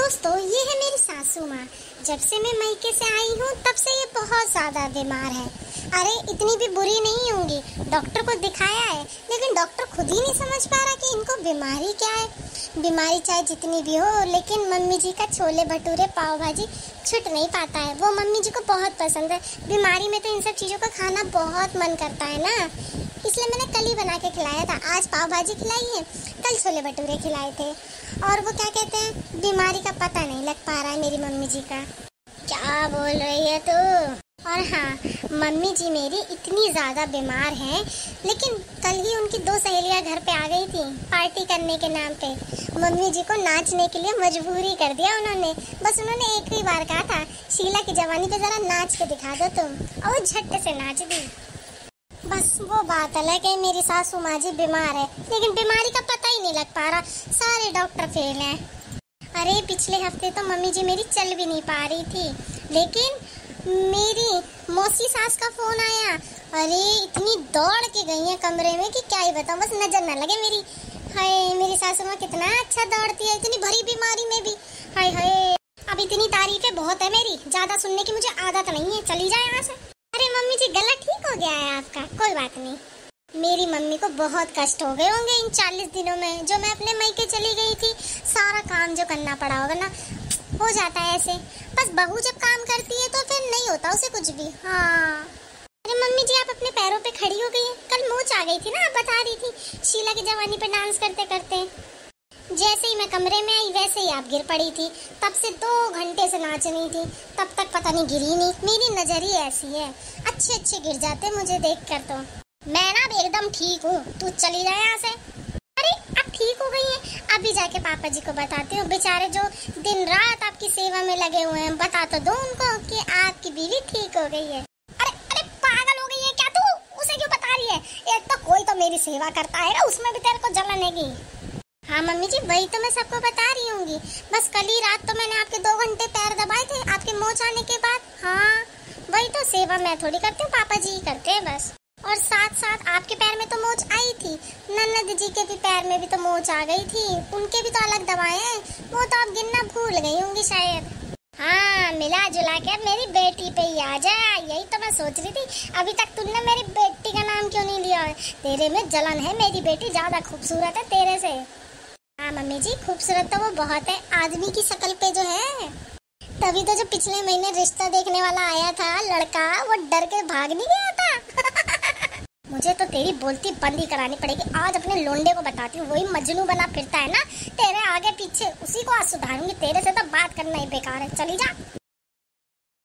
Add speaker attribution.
Speaker 1: दोस्तों, ये है मेरी सासू माँ। जब से मैं मायके से आई हूँ तब से ये बहुत ज़्यादा बीमार है। अरे इतनी भी बुरी नहीं होंगी, डॉक्टर को दिखाया है लेकिन डॉक्टर खुद ही नहीं समझ पा रहा कि इनको बीमारी क्या है। बीमारी चाहे जितनी भी हो, लेकिन मम्मी जी का छोले भटूरे पाव भाजी छूट नहीं पाता है। वो मम्मी जी को बहुत पसंद है। बीमारी में तो इन सब चीज़ों का खाना बहुत मन करता है ना, इसलिए मैंने कल ही बना के खिलाया था। आज पाव भाजी खिलाई है, कल छोले भटूरे खिलाए थे। और वो क्या कहते हैं, बीमारी का पता नहीं लग पा रहा है मेरी मम्मी जी का। क्या बोल रही है तू? और हाँ, मम्मी जी मेरी इतनी ज़्यादा बीमार हैं, लेकिन कल ही उनकी 2 सहेलियाँ घर पे आ गई थी पार्टी करने के नाम पे। मम्मी जी को नाचने के लिए मजबूरी कर दिया उन्होंने। बस उन्होंने एक ही बार कहा था, शीला की जवानी पे ज़रा नाच के दिखा दो तुम, और वो झट से नाच दी। बस वो बात अलग है, मेरी सासू माँ जी बीमार है लेकिन बीमारी का पता ही नहीं लग पा रहा। सारे डॉक्टर फेल हैं। अरे पिछले हफ्ते तो मम्मी जी मेरी चल भी नहीं पा रही थी, लेकिन मेरी मौसी सास का फोन आया। अरे इतनी दौड़ के गई है कमरे में कि क्या ही बताऊं, बस नजर न लगे मेरी। हाय, मेरी सासू माँ कितना अच्छा दौड़ती है इतनी भरी बीमारी में भी। हाय हाय, अब इतनी तारीफें बहुत है मेरी, ज्यादा सुनने की मुझे आदत नहीं है। चली जाए यहाँ से। अरे मम्मी जी, गला ठीक हो गया है आपका? कोई बात नहीं। मेरी मम्मी को बहुत कष्ट हो गए होंगे इन 40 दिनों में, जो मैं अपने मायके चली गई थी। सारा काम जो करना पड़ा होगा ना, हो जाता है ऐसे। बस बहू जब काम करती है तो फिर नहीं होता उसे कुछ भी। हाँ। अरे मम्मी जी, आप अपने पैरों पे खड़ी हो गई हैं। कल मोच आ गई थी ना, आप बता रही थी शीला की जवानी पे डांस करते करते। जैसे ही मैं कमरे में आई वैसे ही आप गिर पड़ी थी। तब से 2 घंटे से नाच रही थी, तब तक पता नहीं गिरी नहीं। मेरी नजर ही ऐसी है, अच्छे गिर जाते मुझे देखकर। तो मैं ना एकदम ठीक हूँ, तू चली जाए यहाँ से। अरे अब ठीक हो गई है, अभी जाके पापा जी को बताती हूँ। बेचारे जो दिन रात आपकी सेवा में लगे हुए हैं, बता तो दो उनको कि आपकी बीवी ठीक हो गई है। अरे अरे पागल हो गई है क्या तू? उसे क्यों बता रही है? एक तो कोई तो मेरी सेवा करता है ना, उसमें भी तेरे को जलन हैगी। हाँ मम्मी जी, वही तो मैं सबको बता रही हूँगी। बस कल ही रात तो मैंने आपके 2 घंटे पैर दबाए थे आपके मोच आने के बाद। हाँ वही तो, सेवा मैं थोड़ी करती हूँ, पापा जी ही करते हैं बस। और साथ साथ आपके पैर में तो मोच आई थी, ननद जी के भी पैर में भी तो मोच आ गई थी, उनके भी तो अलग दबाए हैं। वो तो आप गिनना भूल गई होंगी शायद। हाँ, मिला जुला के मेरी बेटी पे ही आ जा। यही तो मैं सोच रही थी, अभी तक तुमने मेरी बेटी का नाम क्यों नहीं लिया? तेरे में जलन है, मेरी बेटी ज्यादा खूबसूरत है तेरे से। हाँ मम्मी जी, खूबसूरत तो वो बहुत है, आदमी की शक्ल पे जो है। तभी तो जो पिछले महीने रिश्ता देखने वाला आया था लड़का, वो डर के भाग नहीं गया था। मुझे तो तेरी बोलती बंद ही करानी पड़ेगी। आज अपने लोंडे को बताती हूँ, वही मजनू बना फिरता है ना तेरे आगे पीछे, उसी को आज सुधारूंगी। तेरे से तो बात करना ही बेकार है, चली जा।